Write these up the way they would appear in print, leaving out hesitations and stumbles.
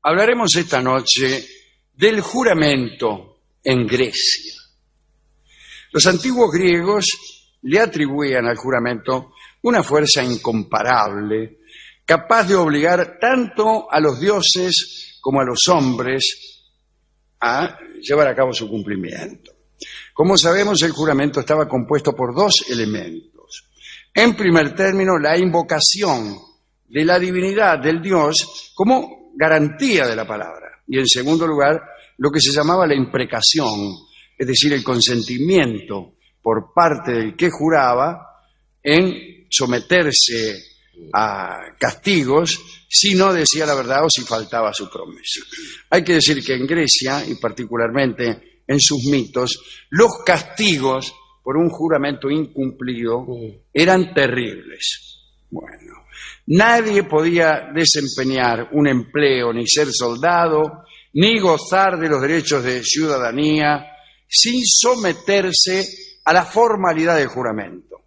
Hablaremos esta noche del juramento en Grecia. Los antiguos griegos le atribuían al juramento una fuerza incomparable, capaz de obligar tanto a los dioses como a los hombres a llevar a cabo su cumplimiento. Como sabemos, el juramento estaba compuesto por dos elementos. En primer término, la invocación de la divinidad del dios como garantía de la palabra. Y en segundo lugar, lo que se llamaba la imprecación, es decir, el consentimiento por parte del que juraba en someterse a castigos si no decía la verdad o si faltaba a su promesa. Hay que decir que en Grecia, y particularmente en sus mitos, los castigos por un juramento incumplido eran terribles. Bueno, nadie podía desempeñar un empleo, ni ser soldado, ni gozar de los derechos de ciudadanía, sin someterse a la formalidad del juramento.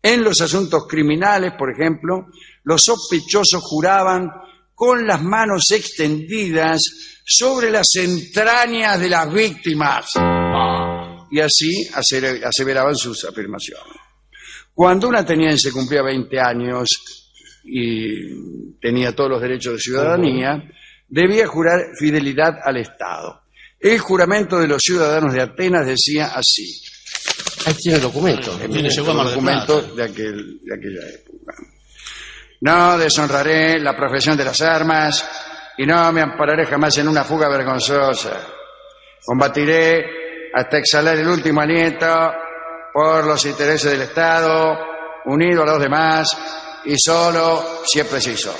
En los asuntos criminales, por ejemplo, los sospechosos juraban con las manos extendidas sobre las entrañas de las víctimas y así aseveraban sus afirmaciones. Cuando un ateniense cumplía 20 años y tenía todos los derechos de ciudadanía, debía jurar fidelidad al Estado. El juramento de los ciudadanos de Atenas decía así. Ahí tiene el documento. Tiene documentos de aquella época. No deshonraré la profesión de las armas y no me ampararé jamás en una fuga vergonzosa. Combatiré hasta exhalar el último aliento por los intereses del Estado, unido a los demás y solo si es preciso.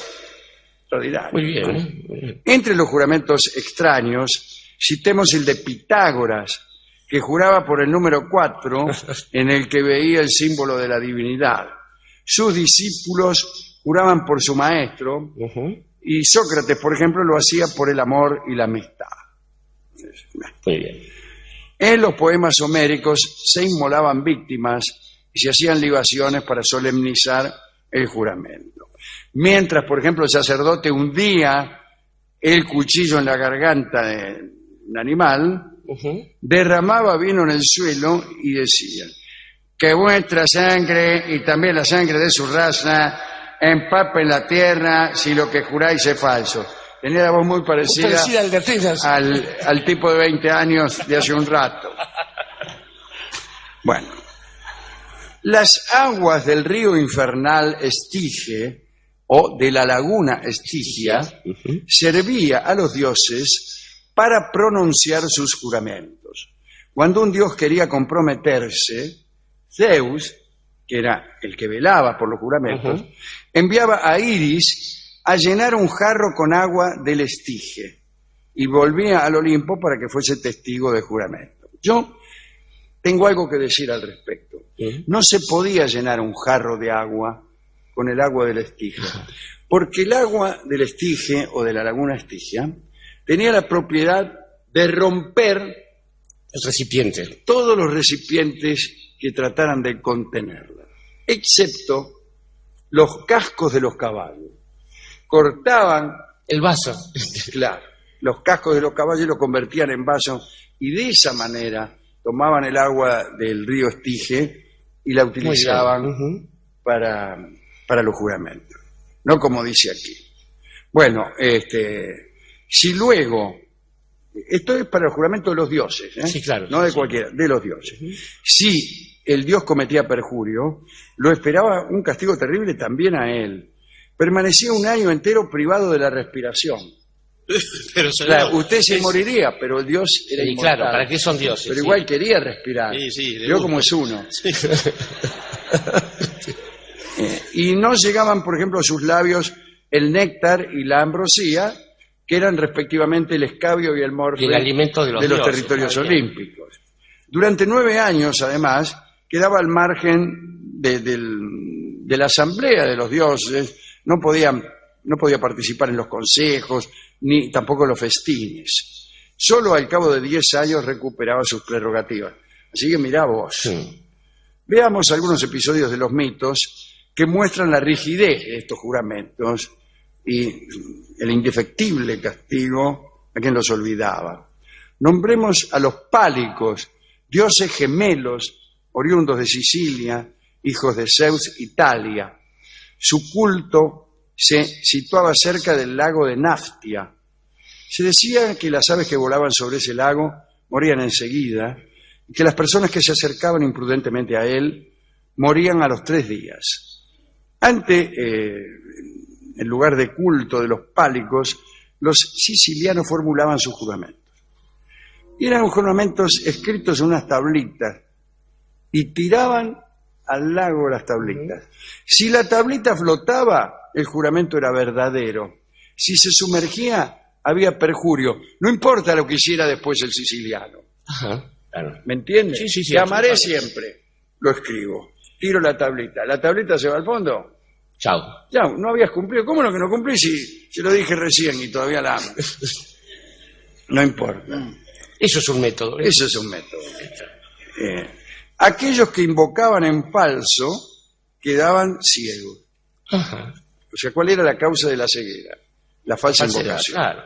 Extraordinario. Muy bien. Entre los juramentos extraños, citemos el de Pitágoras, que juraba por el número 4, en el que veía el símbolo de la divinidad. Sus discípulos juraban por su maestro, y Sócrates, por ejemplo, lo hacía por el amor y la amistad. Muy bien. En los poemas homéricos se inmolaban víctimas y se hacían libaciones para solemnizar el juramento. Mientras, por ejemplo, el sacerdote hundía el cuchillo en la garganta de un animal, derramaba vino en el suelo y decía: que vuestra sangre y también la sangre de su raza empapen la tierra si lo que juráis es falso. Tenía la voz muy parecida al tipo de 20 años de hace un rato. Bueno, las aguas del río infernal Estige, o de la laguna Estigia, servía a los dioses para pronunciar sus juramentos. Cuando un dios quería comprometerse, Zeus, que era el que velaba por los juramentos, enviaba a Iris a llenar un jarro con agua del Estige y volvía al Olimpo para que fuese testigo del juramento. Yo tengo algo que decir al respecto. No se podía llenar un jarro de agua con el agua del Estige, porque el agua del Estige o de la laguna Estigia tenía la propiedad de romper el recipiente, todos los recipientes que trataran de contenerla, excepto los cascos de los caballos. Cortaban el vaso. Claro, los cascos de los caballos los convertían en vasos y de esa manera tomaban el agua del río Estige y la utilizaban para los juramentos. No como dice aquí. Bueno, si luego, esto es para el juramento de los dioses, sí, claro, no de cualquiera, de los dioses. Si el dios cometía perjurio, lo esperaba un castigo terrible también a él. Permanecía un año entero privado de la respiración. Pero claro, usted se moriría, pero el dios era inmortal. Claro, ¿para qué son dioses? Pero igual quería respirar. Vio como es uno. Sí. Y no llegaban, por ejemplo, a sus labios el néctar y la ambrosía, que eran respectivamente el escabio y el morfe el alimento de los dioses, territorios olímpicos. Durante 9 años, además, quedaba al margen de la asamblea de los dioses, no podía participar en los consejos, ni tampoco en los festines. Solo al cabo de 10 años recuperaba sus prerrogativas. Así que mirá vos. Veamos algunos episodios de los mitos que muestran la rigidez de estos juramentos y el indefectible castigo a quien los olvidaba. Nombremos a los pálicos, dioses gemelos, oriundos de Sicilia, hijos de Zeus, Italia. Su culto se situaba cerca del lago de Naftia. Se decía que las aves que volaban sobre ese lago morían enseguida y que las personas que se acercaban imprudentemente a él morían a los 3 días. Ante el lugar de culto de los pálicos, los sicilianos formulaban sus juramentos. Y eran juramentos escritos en unas tablitas y tiraban al lago las tablitas. Si la tablita flotaba, el juramento era verdadero. Si se sumergía, había perjurio. No importa lo que hiciera después el siciliano. Ajá, claro. ¿Me entiendes? Sí. Te amaré siempre. Lo escribo. Tiro la tablita. ¿La tablita se va al fondo? Chao. Ya, no habías cumplido. ¿Cómo no que no cumplí si se lo dije recién y todavía la amo? No importa. Eso es un método. Eso es un método. Aquellos que invocaban en falso quedaban ciegos. Ajá. O sea, ¿cuál era la causa de la ceguera? La falsa invocación. Claro.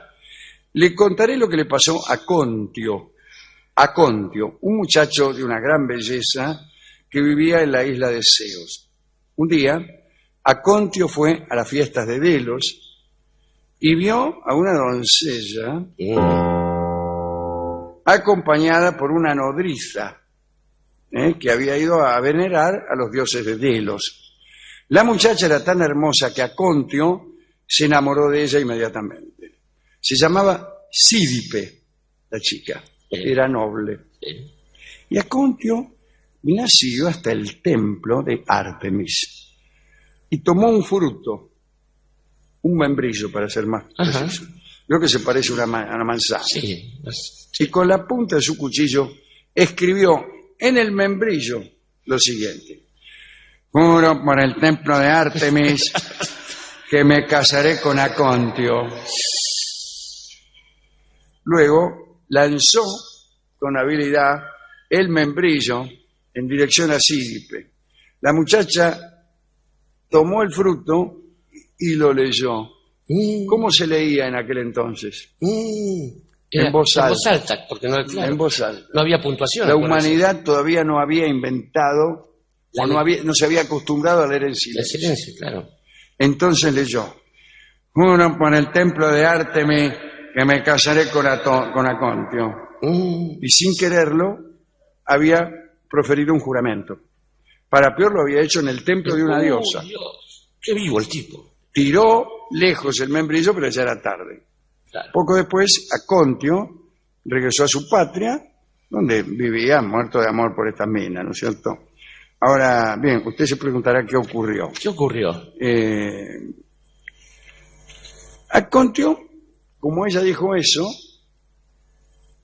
Le contaré lo que le pasó a Contio. A Contio, un muchacho de una gran belleza que vivía en la isla de Ceos. Un día, Acontio fue a las fiestas de Delos y vio a una doncella acompañada por una nodriza que había ido a venerar a los dioses de Delos. La muchacha era tan hermosa que Acontio se enamoró de ella inmediatamente. Se llamaba Sídipe, la chica. Era noble. Y Acontio nació hasta el templo de Artemis y tomó un fruto, un membrillo para ser más preciso. Creo que se parece a una manzana. Sí. Y con la punta de su cuchillo escribió en el membrillo lo siguiente: juro por el templo de Artemis que me casaré con Acontio. Luego lanzó con habilidad el membrillo en dirección a Sídipe. La muchacha tomó el fruto y lo leyó. ¿Cómo se leía en aquel entonces? En voz alta. En voz alta, porque no, claro, en voz alta. No había puntuación. La humanidad todavía no había inventado o no se había acostumbrado a leer en silencio. El silencio, claro. Entonces leyó: juro por el templo de Artemis que me casaré con Acontio. Y sin quererlo había proferido un juramento. Para peor, lo había hecho en el templo de una diosa. Dios, qué vivo el tipo. Tiró lejos el membrillo, pero ya era tarde. Claro. Poco después, Acontio regresó a su patria, donde vivía muerto de amor por esta mina, ¿no es cierto? Ahora, bien, usted se preguntará qué ocurrió. ¿Qué ocurrió? Acontio, como ella dijo eso,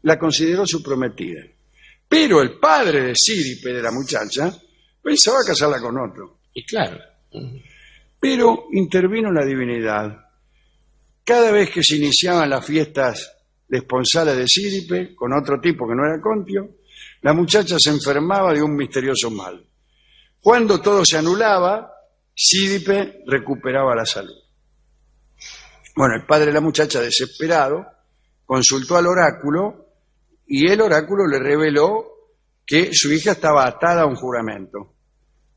la consideró su prometida. Pero el padre de Sídipe, de la muchacha, pensaba casarla con otro. Y claro. Pero intervino la divinidad. Cada vez que se iniciaban las fiestas esponsales de Sídipe, con otro tipo que no era Acontio, la muchacha se enfermaba de un misterioso mal. Cuando todo se anulaba, Sídipe recuperaba la salud. Bueno, el padre de la muchacha, desesperado, consultó al oráculo y el oráculo le reveló que su hija estaba atada a un juramento.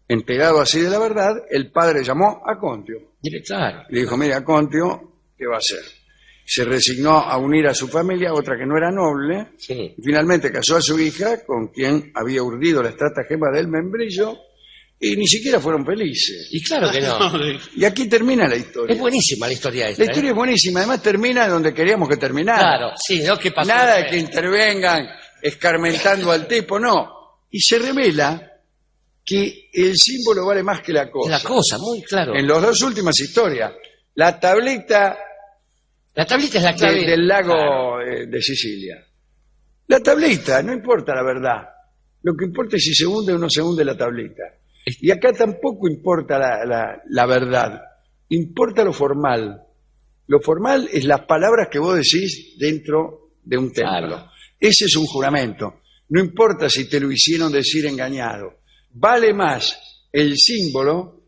Enterado así de la verdad, el padre llamó a Acontio. Claro. Le dijo: mira, Acontio, ¿qué va a hacer? Se resignó a unir a su familia, otra que no era noble, Sí. y finalmente casó a su hija, con quien había urdido la estratagema del membrillo, y ni siquiera fueron felices. Y claro que no. Y aquí termina la historia. Es buenísima la historia esta. La historia es buenísima, además termina donde queríamos que terminara. Claro, sí, ¿no? ¿Qué pasó? Nada de que intervengan escarmentando al tipo, no. Y se revela que el símbolo vale más que la cosa. La cosa, muy claro. En las dos últimas historias, la tablita La tablita es la clave. del lago Claro. de Sicilia. La tablita, no importa la verdad. Lo que importa es si se hunde o no se hunde la tablita. Y acá tampoco importa la verdad. Importa lo formal. Lo formal es las palabras que vos decís dentro de un templo. Claro. Ese es un juramento. No importa si te lo hicieron decir engañado. Vale más el símbolo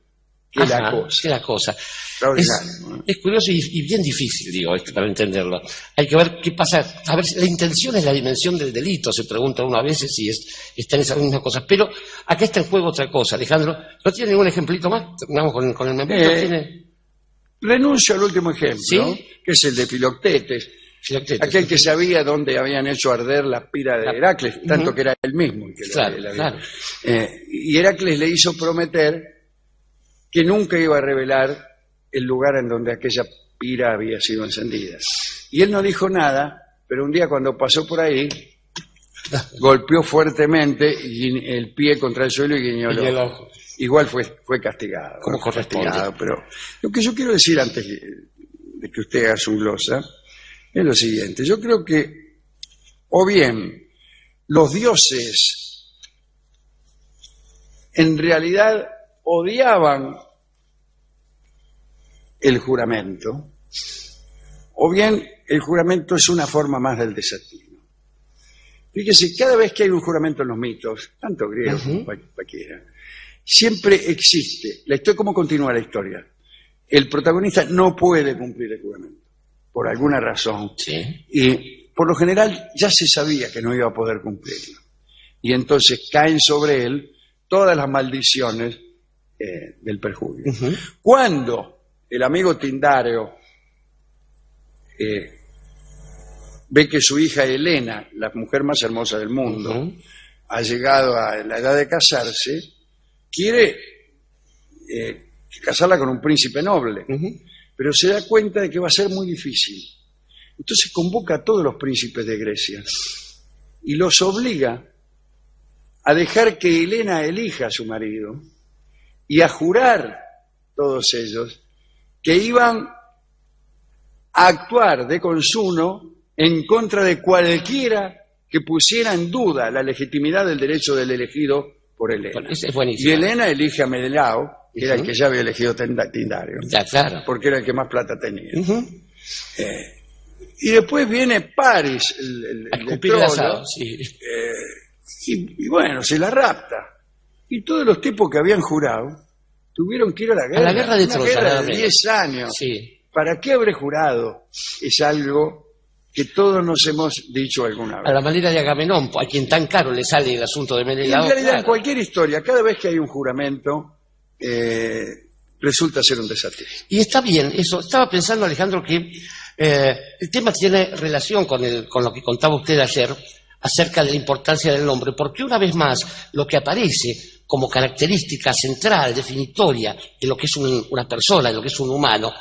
que la cosa. Que la cosa. Extraordinario. Es curioso y bien difícil, digo, esto para entenderlo. Hay que ver qué pasa. A ver, la intención es la dimensión del delito, se pregunta uno a veces si está en esas mismas cosas. Pero acá está en juego otra cosa. Alejandro, ¿no tiene ningún ejemplito más? Terminamos con el membrete. Renuncio al último ejemplo, ¿Sí? que es el de Filoctetes. Aquel que sabía dónde habían hecho arder la pira de Heracles, tanto que era él mismo el que claro. Y Heracles le hizo prometer que nunca iba a revelar el lugar en donde aquella pira había sido encendida. Y él no dijo nada, pero un día cuando pasó por ahí, golpeó fuertemente el pie contra el suelo y guiñó el ojo. Igual fue castigado. Como corresponde. Pero lo que yo quiero decir antes de que usted haga su glosa es lo siguiente. Yo creo que, o bien, los dioses en realidad odiaban el juramento, o bien el juramento es una forma más del desatino. Fíjese, cada vez que hay un juramento en los mitos, tanto griegos como cualquiera, siempre existe, ¿cómo continúa la historia? El protagonista no puede cumplir el juramento, por alguna razón, y por lo general ya se sabía que no iba a poder cumplirlo. Y entonces caen sobre él todas las maldiciones del perjurio. Cuando el amigo Tindáreo ve que su hija Helena, la mujer más hermosa del mundo, ha llegado a la edad de casarse, quiere casarla con un príncipe noble, pero se da cuenta de que va a ser muy difícil. Entonces convoca a todos los príncipes de Grecia y los obliga a dejar que Helena elija a su marido y a jurar, todos ellos, que iban a actuar de consuno en contra de cualquiera que pusiera en duda la legitimidad del derecho del elegido por Helena. Es buenísimo. Y Helena elige a Menelao, que era el que ya había elegido Tindario, porque era el que más plata tenía. Y después viene Paris, el trono, y bueno, se la rapta. Y todos los tipos que habían jurado tuvieron que ir a la guerra. A la guerra de Troya. Una guerra de 10 años. Sí. ¿Para qué habré jurado? Es algo que todos nos hemos dicho alguna vez. A la manera de Agamenón, a quien tan caro le sale el asunto de Menelao. En realidad, en cualquier historia, cada vez que hay un juramento, resulta ser un desafío. Y está bien eso. Estaba pensando, Alejandro, que el tema tiene relación con lo que contaba usted ayer acerca de la importancia del nombre, porque una vez más lo que aparece como característica central, definitoria de lo que es una persona, de lo que es un humano,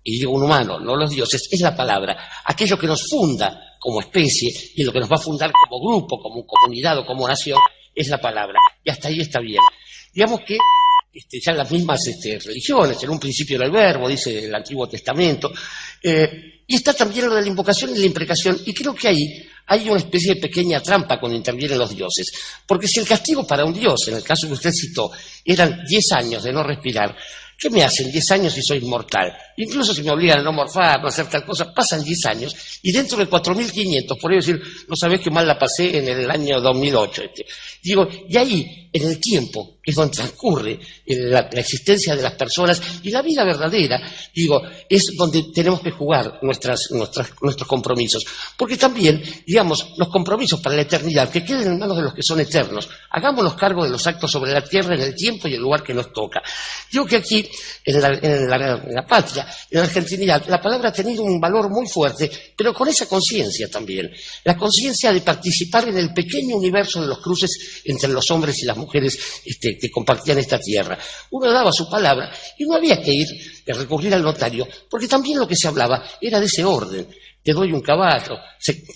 y digo un humano, no los dioses, es la palabra, aquello que nos funda como especie y lo que nos va a fundar como grupo, como comunidad o como nación, es la palabra. Y hasta ahí está bien. Digamos que ya las mismas religiones, en un principio era el verbo, dice el Antiguo Testamento, y está también lo de la invocación y la imprecación, y creo que ahí hay una especie de pequeña trampa cuando intervienen los dioses, porque si el castigo para un dios, en el caso que usted citó, eran 10 años de no respirar, ¿qué me hacen 10 años si soy inmortal? Incluso si me obligan a no morfar, no hacer tal cosa, pasan 10 años, y dentro de 4.500, por ahí decir, no sabés qué mal la pasé en el año 2008. Digo, y ahí, en el tiempo, que es donde transcurre la existencia de las personas, y la vida verdadera, digo, es donde tenemos que jugar nuestros compromisos. Porque también, digamos, los compromisos para la eternidad, que queden en manos de los que son eternos. Hagámonos cargo de los actos sobre la tierra en el tiempo y el lugar que nos toca. Digo que aquí, en la patria, en la argentinidad, la palabra ha tenido un valor muy fuerte, pero con esa conciencia también. La conciencia de participar en el pequeño universo de los cruces entre los hombres y las mujeres que compartían esta tierra. Uno daba su palabra y no había que recurrir al notario, porque también lo que se hablaba era de ese orden. Te doy un caballo,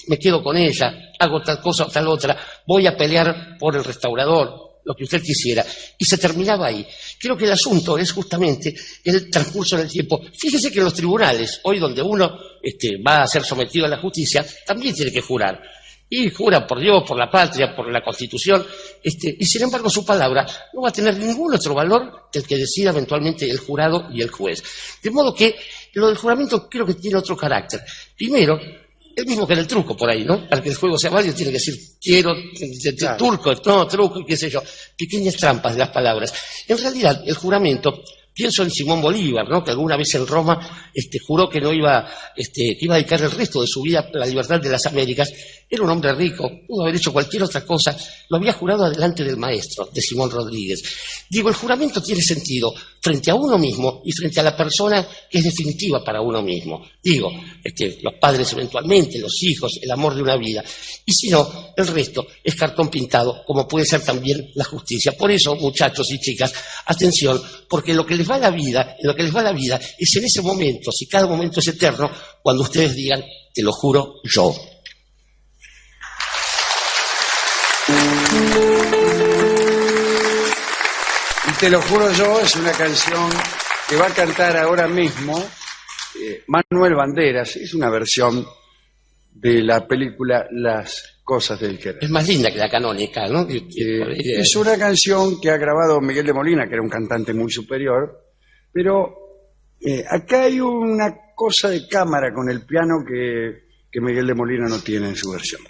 me quedo con ella, hago tal cosa o tal otra, voy a pelear por el restaurador, lo que usted quisiera, y se terminaba ahí. Creo que el asunto es justamente el transcurso del tiempo. Fíjese que en los tribunales, hoy donde uno va a ser sometido a la justicia, también tiene que jurar. Y jura por Dios, por la patria, por la Constitución, y sin embargo su palabra no va a tener ningún otro valor que el que decida eventualmente el jurado y el juez. De modo que lo del juramento creo que tiene otro carácter. Primero, el mismo que en el truco por ahí, ¿no? Para que el juego sea válido tiene que decir quiero, turco, no, truco, qué sé yo. Pequeñas trampas de las palabras. En realidad, el juramento Pienso en Simón Bolívar, ¿no? Que alguna vez en Roma juró que no iba, que iba a dedicar el resto de su vida a la libertad de las Américas. Era un hombre rico, pudo haber hecho cualquier otra cosa. Lo había jurado delante del maestro, de Simón Rodríguez. Digo, el juramento tiene sentido frente a uno mismo y frente a la persona que es definitiva para uno mismo. Digo, los padres eventualmente, los hijos, el amor de una vida. Y si no, el resto es cartón pintado, como puede ser también la justicia. Por eso, muchachos y chicas, atención, porque lo que les va la vida, en lo que les va la vida es en ese momento, si cada momento es eterno, cuando ustedes digan, te lo juro yo. Y te lo juro yo, es una canción que va a cantar ahora mismo Manuel Banderas. Es una versión de la película Las cosas del querer. Es más linda que la canónica, ¿no? Es una canción que ha grabado Miguel de Molina, que era un cantante muy superior, pero acá hay una cosa de cámara con el piano que Miguel de Molina no tiene en su versión.